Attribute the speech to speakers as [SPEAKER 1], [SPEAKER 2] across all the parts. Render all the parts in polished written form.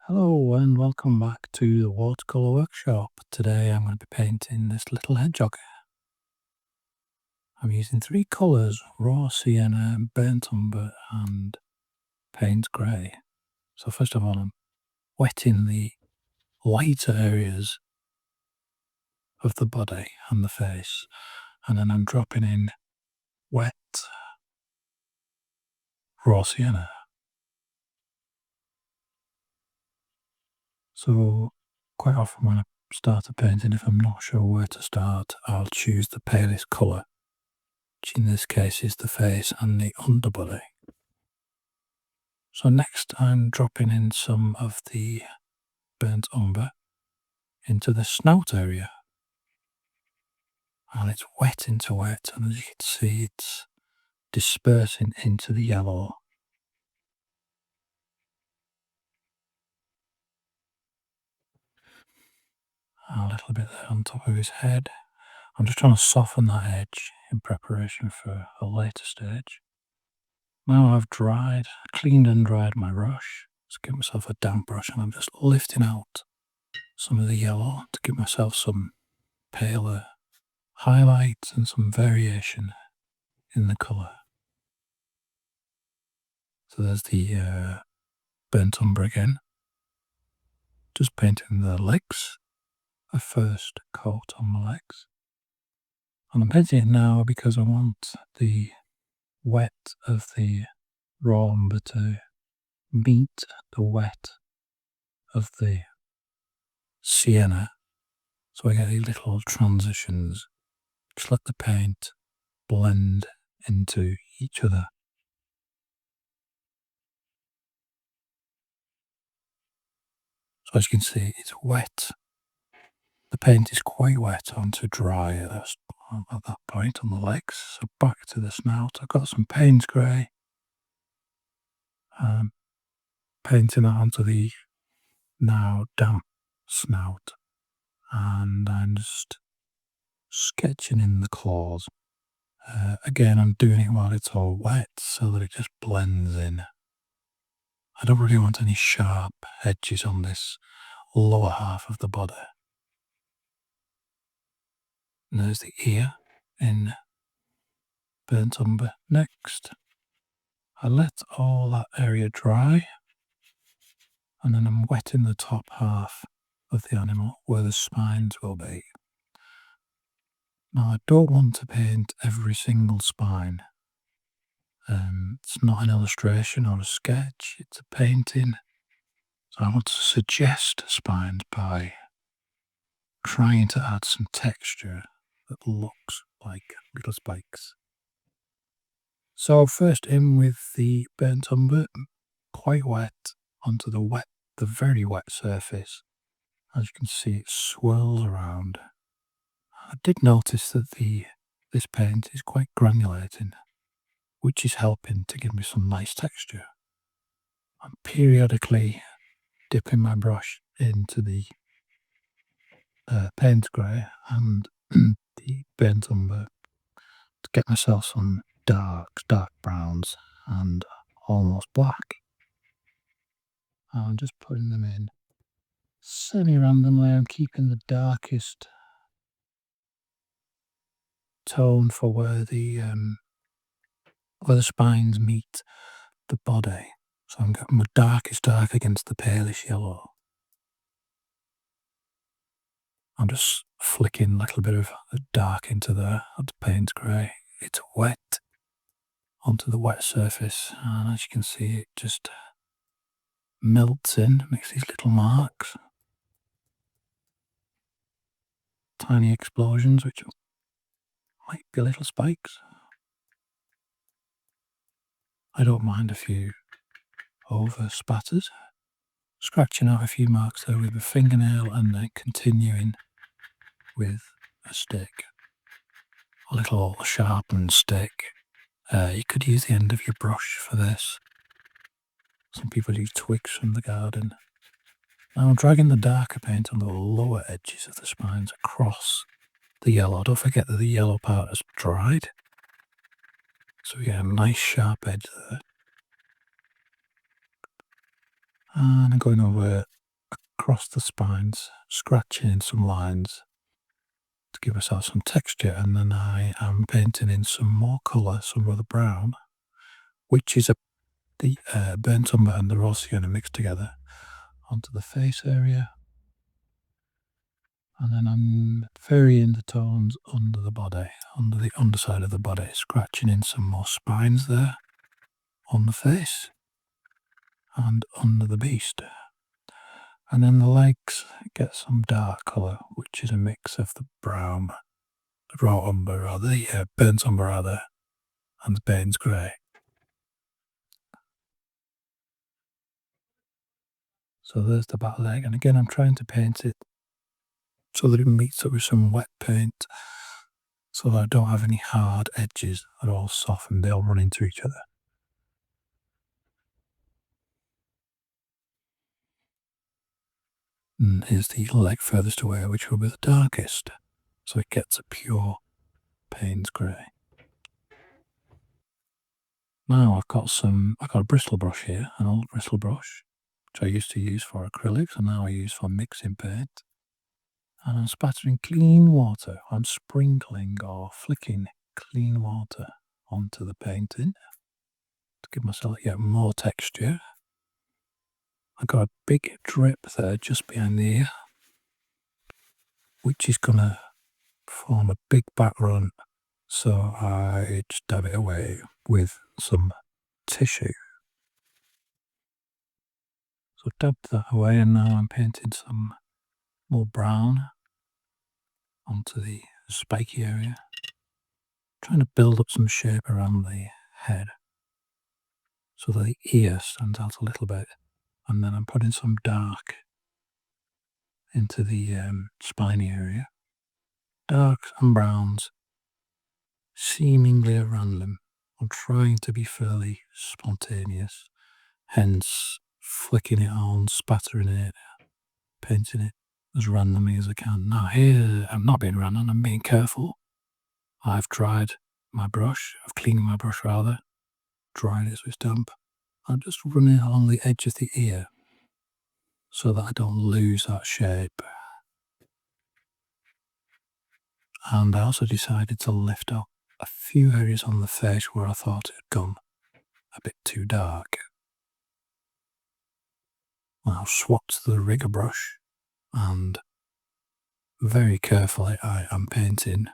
[SPEAKER 1] Hello and welcome back to the watercolor workshop. Today I'm going to be painting this little hedgehog. I'm using three colours: raw sienna, burnt umber and paint grey. So first of all I'm wetting the lighter areas of the body and the face, and then I'm dropping in wet raw sienna. So quite often when I start a painting, if I'm not sure where to start, I'll choose the palest colour, which in this case is the face and the underbody. So next I'm dropping in some of the burnt umber into the snout area, and it's wet into wet, and as you can see it's dispersing into the yellow. A little bit there on top of his head. I'm just trying to soften that edge in preparation for a later stage. Now I've cleaned and dried my brush. Just give myself a damp brush, and I'm just lifting out some of the yellow to give myself some paler highlights and some variation in the colour. So there's the burnt umber again. Just painting the legs, a first coat on the legs. And I'm painting it now because I want the wet of the raw umber to meet the wet of the sienna. So I get these little transitions. Just let the paint blend into each other. So as you can see, it's wet. The paint is quite wet onto dry at that point on the legs. So back to the snout. I've got some Payne's grey. Painting that onto the now damp snout. And I'm just sketching in the claws. Again, I'm doing it while it's all wet so that it just blends in. I don't really want any sharp edges on this lower half of the body. And there's the ear in burnt umber. Next, I let all that area dry, and then I'm wetting the top half of the animal where the spines will be. Now I don't want to paint every single spine. It's not an illustration or a sketch, it's a painting. So I want to suggest spines by trying to add some texture that looks like little spikes. So first in with the burnt umber, quite wet onto the very wet surface. As you can see, it swirls around. I did notice that this paint is quite granulating, which is helping to give me some nice texture. I'm periodically dipping my brush into the paint grey and the burnt umber to get myself some dark browns and almost black. I'm just putting them in semi-randomly. I'm keeping the darkest tone for where the spines meet the body. So I'm getting my darkest dark against the palish yellow. I'm just flicking a little bit of dark into there of the paint grey. It's wet onto the wet surface, and as you can see, it just melts in, makes these little marks, tiny explosions, which might be little spikes. I don't mind a few over spatters. Scratching out a few marks there with a fingernail and then continuing with a stick. A little sharpened stick. You could use the end of your brush for this. Some people use twigs from the garden. Now I'm dragging the darker paint on the lower edges of the spines across the yellow. Don't forget that the yellow part has dried. So we get a nice sharp edge there. And I'm going over across the spines, scratching in some lines to give ourselves some texture, and then I am painting in some more colour, some of the brown, which is the burnt umber and the raw sienna mixed together onto the face area. And then I'm varying the tones under the body, under the underside of the body, scratching in some more spines there on the face and under the beast. And then the legs get some dark colour, which is a mix of the brown, the raw umber, or the burnt umber rather, and the Baines grey. So there's the back leg, and again I'm trying to paint it so that it meets up with some wet paint, so that I don't have any hard edges. They're all soft and they all run into each other. And here's the leg furthest away, which will be the darkest, so it gets a pure Payne's grey. Now I've got a bristle brush here, an old bristle brush, which I used to use for acrylics and now I use for mixing paint. And I'm spattering clean water. I'm sprinkling or flicking clean water onto the painting to give myself yet more texture. I've got a big drip there just behind the ear, which is going to form a big background. So I just dab it away with some tissue. So dabbed that away, and now I'm painting some more brown onto the spiky area. Trying to build up some shape around the head so that the ear stands out a little bit. And then I'm putting some dark into the spiny area. Darks and browns seemingly at random. I'm trying to be fairly spontaneous, hence flicking it on, spattering it, painting it as randomly as I can. Now here, I'm not being random, I'm being careful. I've dried my brush, I've cleaned my brush rather, dried it so it's damp. I'm just running along the edge of the ear so that I don't lose that shape. And I also decided to lift up a few areas on the face where I thought it had gone a bit too dark. I'll swap to the rigger brush and very carefully I am painting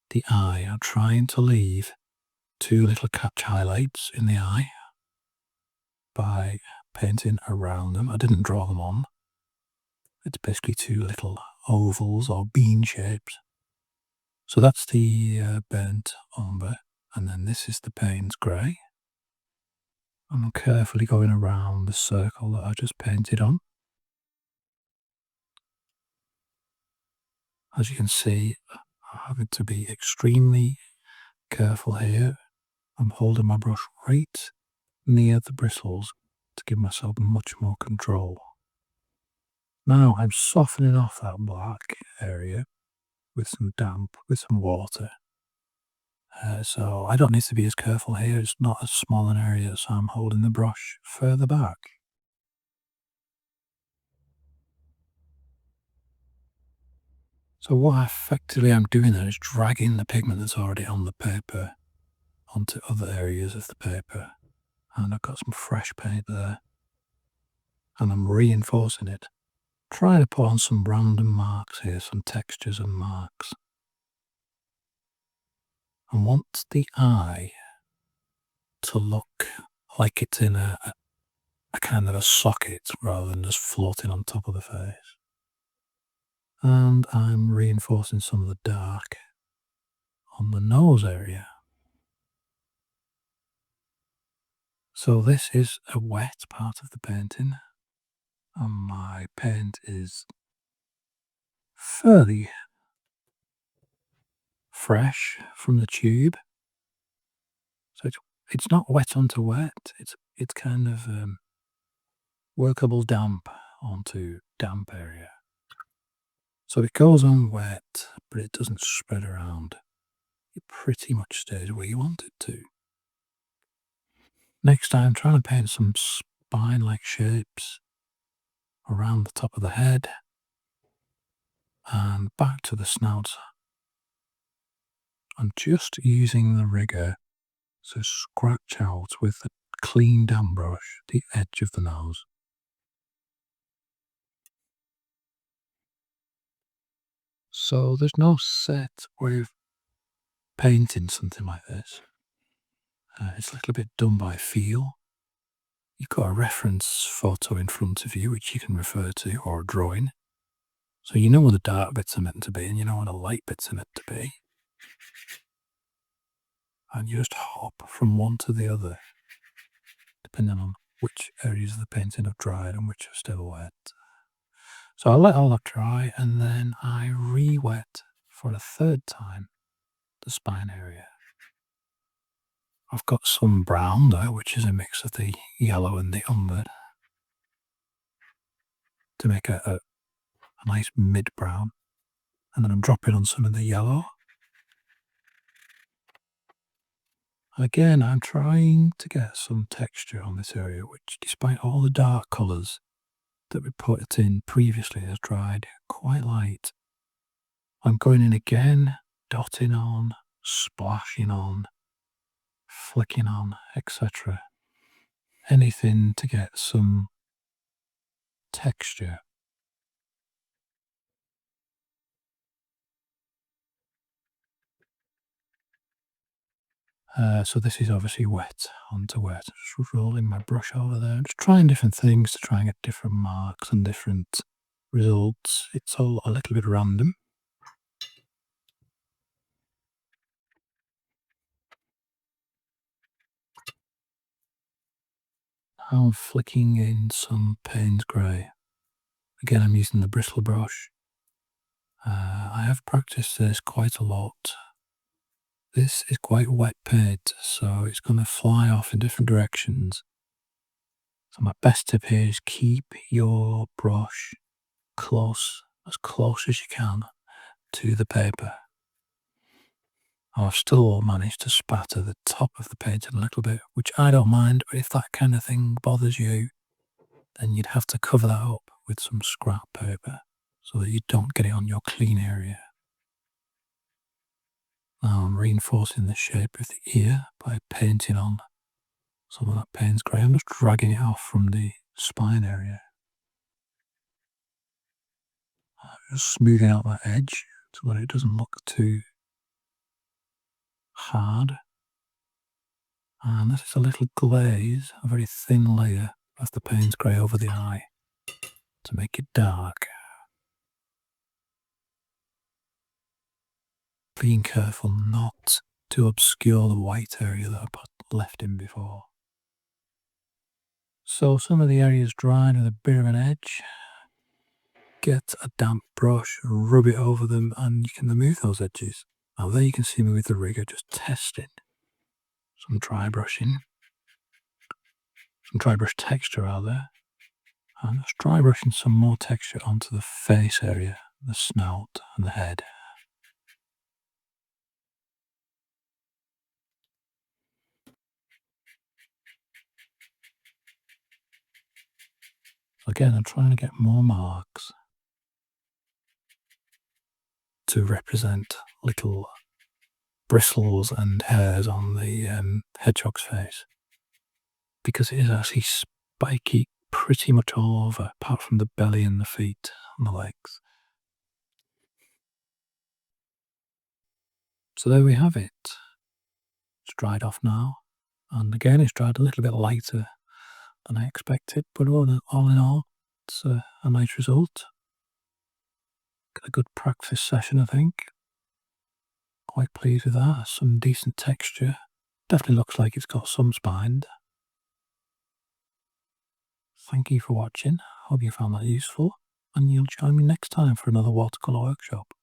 [SPEAKER 1] the eye. I'm trying to leave two little catch highlights in the eye by painting around them. I didn't draw them on. It's basically two little ovals or bean shapes. So that's the burnt umber, and then this is the Payne's grey. I'm carefully going around the circle that I just painted on. As you can see, I'm having to be extremely careful here. I'm holding my brush right near the bristles to give myself much more control. Now I'm softening off that black area with some damp, with some water. So I don't need to be as careful here. It's not as small an area, so I'm holding the brush further back. So what effectively I'm doing there is dragging the pigment that's already on the paper onto other areas of the paper. And I've got some fresh paint there. And I'm reinforcing it. Trying to put on some random marks here, some textures and marks. I want the eye to look like it's in a kind of a socket rather than just floating on top of the face. And I'm reinforcing some of the dark on the nose area. So this is a wet part of the painting, and my paint is fairly fresh from the tube. So it's not wet onto wet, it's kind of workable damp onto damp area. So it goes on wet, but it doesn't spread around. It pretty much stays where you want it to. Next I'm trying to paint some spine-like shapes around the top of the head and back to the snout. I'm just using the rigger to scratch out with a clean damp brush the edge of the nose. So there's no set way of painting something like this. It's a little bit done by feel. You've got a reference photo in front of you which you can refer to, or a drawing. So you know where the dark bits are meant to be and you know where the light bits are meant to be. And you just hop from one to the other, depending on which areas of the painting have dried and which are still wet. So I let all that dry and then I re-wet for a third time the spine area. I've got some brown there, which is a mix of the yellow and the umber, to make a nice mid-brown. And then I'm dropping on some of the yellow. Again, I'm trying to get some texture on this area, which, despite all the dark colours that we put in previously, has dried quite light. I'm going in again, dotting on, splashing on, flicking on, etc. Anything to get some texture. So this is obviously wet onto wet. Just rolling my brush over there, just trying different things to try and get different marks and different results. It's all a little bit random. Now I'm flicking in some Payne's Grey. Again, I'm using the bristle brush. I have practiced this quite a lot. This is quite wet paint, so it's going to fly off in different directions. So my best tip here is keep your brush as close as you can to the paper. I've still managed to spatter the top of the painting a little bit, which I don't mind, but if that kind of thing bothers you, then you'd have to cover that up with some scrap paper so that you don't get it on your clean area. Now I'm reinforcing the shape of the ear by painting on some of that Payne's Grey. I'm just dragging it off from the spine area. Just smoothing out that edge so that it doesn't look too hard. And this is a little glaze, a very thin layer of the Payne's Grey over the eye to make it dark. Being careful not to obscure the white area that I left in before. So some of the areas dried with a bit of an edge. Get a damp brush, rub it over them, and you can remove those edges. Now there you can see me with the rigger just testing some dry brushing, some dry brush texture rather, and just dry brushing some more texture onto the face area, the snout and the head. Again, I'm trying to get more marks to represent little bristles and hairs on the hedgehog's face, because it is actually spiky pretty much all over, apart from the belly and the feet and the legs. So there we have it. It's dried off now, and again it's dried a little bit lighter than I expected, but all in all, it's a nice result. Got a good practice session, I think. Quite pleased with that. Some decent texture. Definitely looks like it's got some spine. Thank you for watching. Hope you found that useful, and you'll join me next time for another watercolour workshop.